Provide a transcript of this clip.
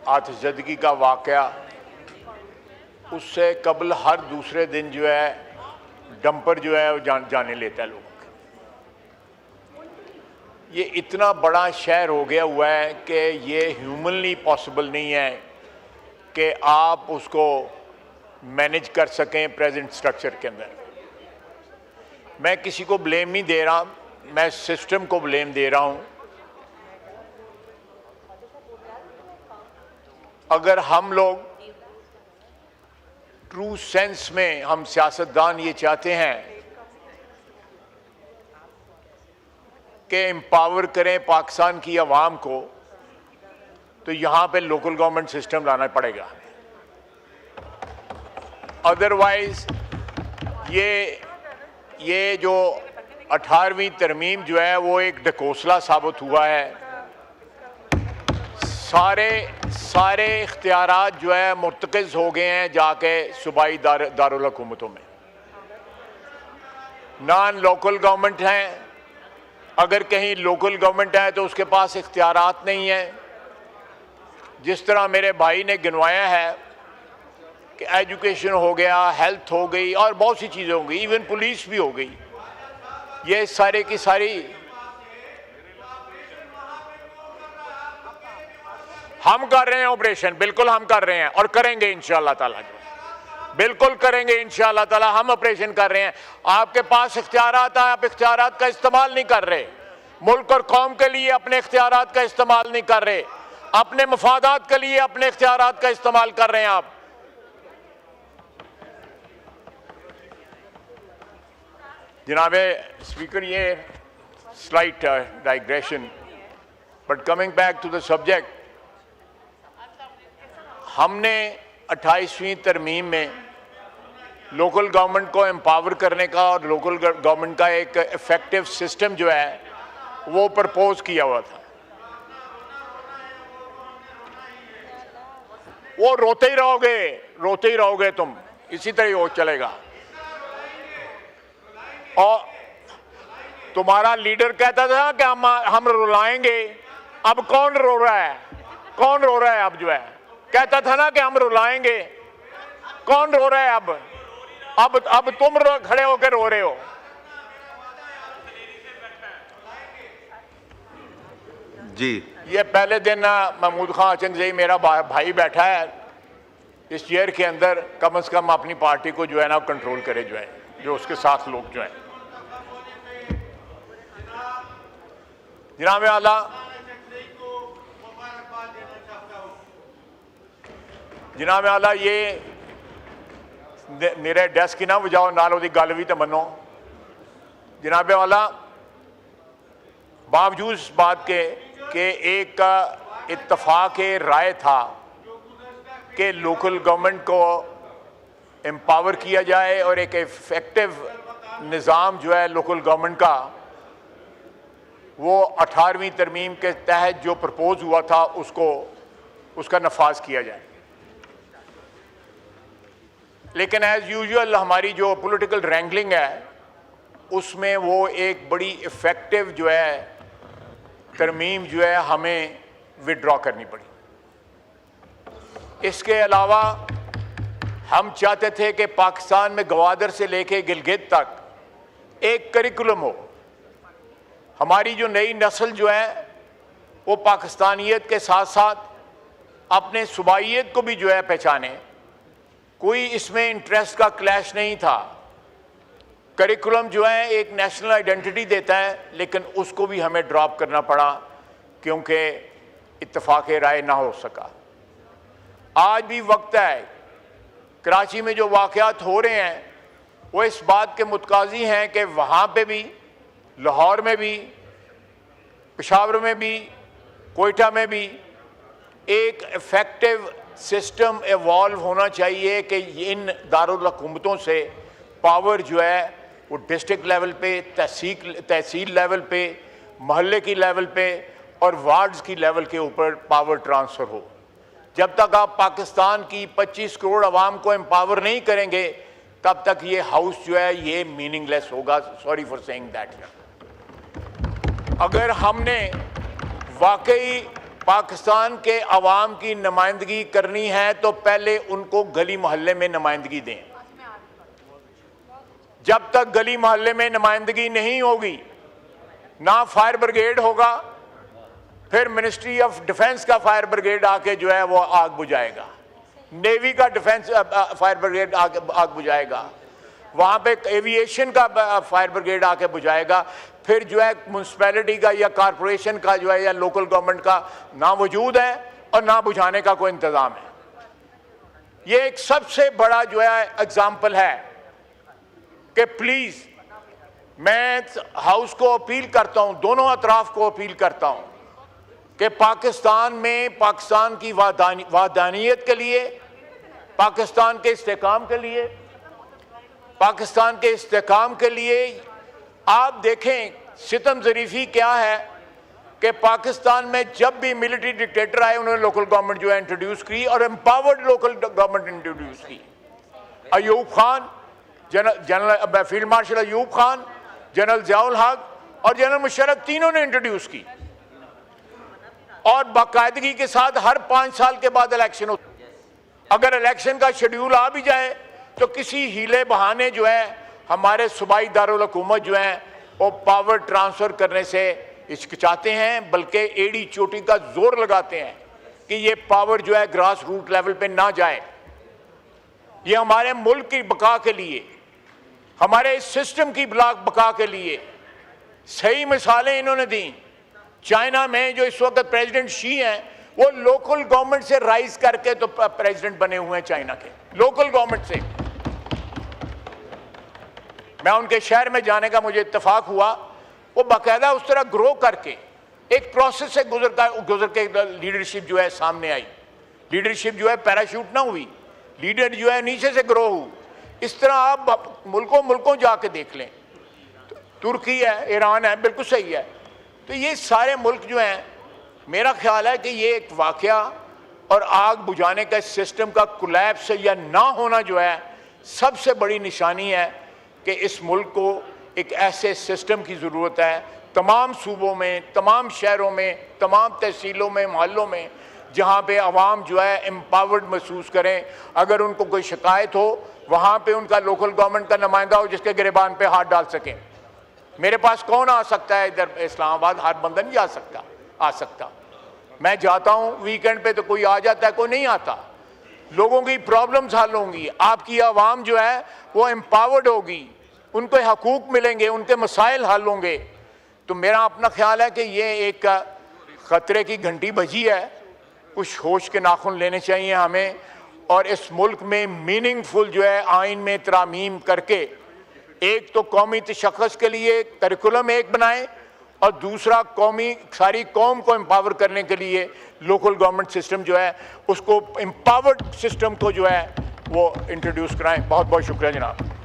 आतिशज़दगी का वाक़या, उससे कबल हर दूसरे दिन जो है डंपर जो है वो जाने लेता है लोगों के। ये इतना बड़ा शहर हो गया हुआ है कि ये ह्यूमनली पॉसिबल नहीं है कि आप उसको मैनेज कर सकें प्रेजेंट स्ट्रक्चर के अंदर। मैं किसी को ब्लेम नहीं दे रहा, मैं सिस्टम को ब्लेम दे रहा हूँ। अगर हम लोग ट्रू सेंस में, हम सियासतदान ये चाहते हैं कि एम्पावर करें पाकिस्तान की आवाम को, तो यहाँ पे लोकल गवर्नमेंट सिस्टम लाना पड़ेगा। अदरवाइज ये जो 18वीं तरमीम जो है वो एक ढकोसला साबित हुआ है। सारे इख्तियारात जो है मुर्तकज़ हो गए हैं जाके सूबाई दारुल हुकूमतों में। नॉन लोकल गवर्नमेंट हैं, अगर कहीं लोकल गवर्नमेंट है तो उसके पास इख्तियारात नहीं है। जिस तरह मेरे भाई ने गिनवाया है कि एजुकेशन हो गया, हेल्थ हो गई और बहुत सी चीज़ें हो गई, इवन पुलिस भी हो गई। ये सारे की सारी हम कर रहे हैं ऑपरेशन, बिल्कुल हम कर रहे हैं और करेंगे इंशाअल्लाह ताला, बिल्कुल करेंगे इंशाअल्लाह ताला। हम ऑपरेशन कर रहे हैं। आपके पास इख्तियारात है, आप इख्तियारात का इस्तेमाल नहीं कर रहे। मुल्क और कौम के लिए अपने इख्तियारात का इस्तेमाल नहीं कर रहे, अपने मफादात के लिए अपने इख्तियारात का इस्तेमाल कर रहे हैं आप। जनाबे स्पीकर, ये slight digression, but coming back to the subject, हमने 28वीं तरमीम में लोकल गवर्नमेंट को एम्पावर करने का और लोकल गवर्नमेंट का एक इफेक्टिव सिस्टम जो है वो प्रपोज किया हुआ था। वो रोते ही रहोगे तुम, इसी तरह वो चलेगा। और तुम्हारा लीडर कहता था कि हम रुलाएंगे। अब कौन रो रहा है? कौन रो रहा है अब? जो है कहता था ना कि हम रुलाएंगे, कौन रो रहा है अब तुम खड़े होकर रो रहे हो। जी, ये पहले दिन महमूद खान अचंगज़ई मेरा भाई बैठा है इस चेयर के अंदर, कम से कम अपनी पार्टी को जो है ना कंट्रोल करे, जो है जो उसके साथ लोग जो है। जनाब आला, जनाब आला, ये मेरे डेस्क की ना बजाओ, नाल ओदी गल भी तो मनो। जनाब आला, बावजूद इस बात के एक इत्तफाक राय था कि लोकल गवर्नमेंट को एम्पावर किया जाए और एक इफेक्टिव निज़ाम जो है लोकल गवर्नमेंट का, वो 18वीं तरमीम के तहत जो प्रपोज हुआ था उसका नफाज किया जाए। लेकिन एज यूजुअल हमारी जो पॉलिटिकल रैंगलिंग है उसमें वो एक बड़ी इफेक्टिव जो है तरमीम जो है हमें विड्रॉ करनी पड़ी। इसके अलावा हम चाहते थे कि पाकिस्तान में गवादर से लेके गिलगित तक एक करिकुलम हो। हमारी जो नई नस्ल जो है वो पाकिस्तानियत के साथ साथ अपने सूबाइयत को भी जो है पहचाने। कोई इसमें इंटरेस्ट का क्लैश नहीं था। करिकुलम जो है एक नेशनल आइडेंटिटी देता है, लेकिन उसको भी हमें ड्रॉप करना पड़ा क्योंकि इत्तफाक राय ना हो सका। आज भी वक्त है, कराची में जो वाक़यात हो रहे हैं वो इस बात के मुतकाज़ी हैं कि वहाँ पे भी, लाहौर में भी, पेशावर में भी, कोयटा में भी एक इफेक्टिव सिस्टम एवॉल्व होना चाहिए कि इन दारुल हुकूमतों से पावर जो है वो डिस्ट्रिक्ट लेवल पे, तहसील लेवल पे, महल्ले की लेवल पे और वार्ड्स की लेवल के ऊपर पावर ट्रांसफ़र हो। जब तक आप पाकिस्तान की 25 करोड़ आवाम को एम्पावर नहीं करेंगे तब तक ये हाउस जो है ये मीनिंगलेस होगा। Sorry for saying that. अगर हमने वाकई पाकिस्तान के अवाम की नुमाइंदगी करनी है तो पहले उनको गली मोहल्ले में नुमाइंदगी दें। जब तक गली मोहल्ले में नुमाइंदगी नहीं होगी, ना फायर ब्रिगेड होगा, फिर मिनिस्ट्री ऑफ डिफेंस का फायर ब्रिगेड आके जो है वो आग बुझाएगा, नेवी का डिफेंस फायर ब्रिगेड आग बुझाएगा, वहाँ पे एविएशन का फायर ब्रिगेड आके बुझाएगा, फिर जो है म्यूनसिपैलिटी का या कारपोरेशन का जो है या लोकल गवर्नमेंट का ना वजूद है और ना बुझाने का कोई इंतज़ाम है। ये एक सबसे बड़ा जो है एग्जाम्पल है कि प्लीज़ मैं हाउस को अपील करता हूँ, दोनों अतराफ को अपील करता हूँ कि पाकिस्तान में पाकिस्तान की वादानियत के लिए, पाकिस्तान के इस्तेकाम के लिए, पाकिस्तान के इस्तेकाम के लिए आप देखें सितम ज़रीफ़ी क्या है कि पाकिस्तान में जब भी मिलिट्री डिक्टेटर आए उन्होंने लोकल गवर्नमेंट जो है इंट्रोड्यूस की और एम्पावर्ड लोकल गवर्नमेंट इंट्रोड्यूस की। Ayub Khan, general field marshal Ayub Khan, general Ziaul हक और जनरल मुशर्रफ, तीनों ने इंट्रोड्यूस की और बाकायदगी के साथ हर 5 साल के बाद इलेक्शन होता। अगर इलेक्शन का शेड्यूल आ भी जाए तो किसी हीले बहाने जो है हमारे सूबाई दारुल हुकूमत जो है वो पावर ट्रांसफ़र करने से हिचकिचाते हैं, बल्कि एड़ी चोटी का जोर लगाते हैं कि ये पावर जो है ग्रास रूट लेवल पे ना जाए। ये हमारे मुल्क की बका के लिए, हमारे इस सिस्टम की बका के लिए सही मिसालें इन्होंने दी। चाइना में जो इस वक्त प्रेसिडेंट शी हैं वो लोकल गवर्नमेंट से राइज करके तो प्रेसिडेंट बने हुए हैं चाइना के, लोकल गवर्नमेंट से। मैं उनके शहर में जाने का मुझे इत्तेफाक हुआ, वो बाकायदा उस तरह ग्रो करके एक प्रोसेस से गुजर के लीडरशिप जो है सामने आई। लीडरशिप जो है पैराशूट ना हुई, लीडर जो है नीचे से ग्रो हुई। इस तरह आप मुल्कों जाके देख लें, तुर्की है, ईरान है, बिल्कुल सही है। तो ये सारे मुल्क जो हैं, मेरा ख्याल है कि ये एक वाकया और आग बुझाने का सिस्टम का कोलैप्स या ना होना जो है सबसे बड़ी निशानी है कि इस मुल्क को एक ऐसे सिस्टम की ज़रूरत है तमाम सूबों में, तमाम शहरों में, तमाम तहसीलों में, मोहल्लों में, जहाँ पे आवाम जो है एम्पावर्ड महसूस करें। अगर उनको कोई शिकायत हो वहाँ पे उनका लोकल गवर्नमेंट का नुमाइंदा हो जिसके गिरबान पे हाथ डाल सकें। मेरे पास कौन आ सकता है इधर इस्लामाबाद? हर बंदा नहीं आ सकता। मैं जाता हूँ वीकेंड पे तो कोई आ जाता है, कोई नहीं आता। लोगों की प्रॉब्लम्स हल होंगी, आपकी आवाम जो है वो एम्पावर्ड होगी, उनको हकूक मिलेंगे, उनके मसाइल हल होंगे। तो मेरा अपना ख्याल है कि ये एक ख़तरे की घंटी बजी है। कुछ होश के नाखून लेने चाहिए हमें और इस मुल्क में मीनिंगफुल जो है आइन में तरामीम करके एक तो कौमी तशख़्ख़ुस के लिए करिकुलम एक बनाएं और दूसरा सारी कौम को एम्पावर करने के लिए लोकल गवर्नमेंट सिस्टम जो है उसको एम्पावर्ड सिस्टम को जो है वो इंट्रोड्यूस कराएं। बहुत बहुत शुक्रिया जनाब।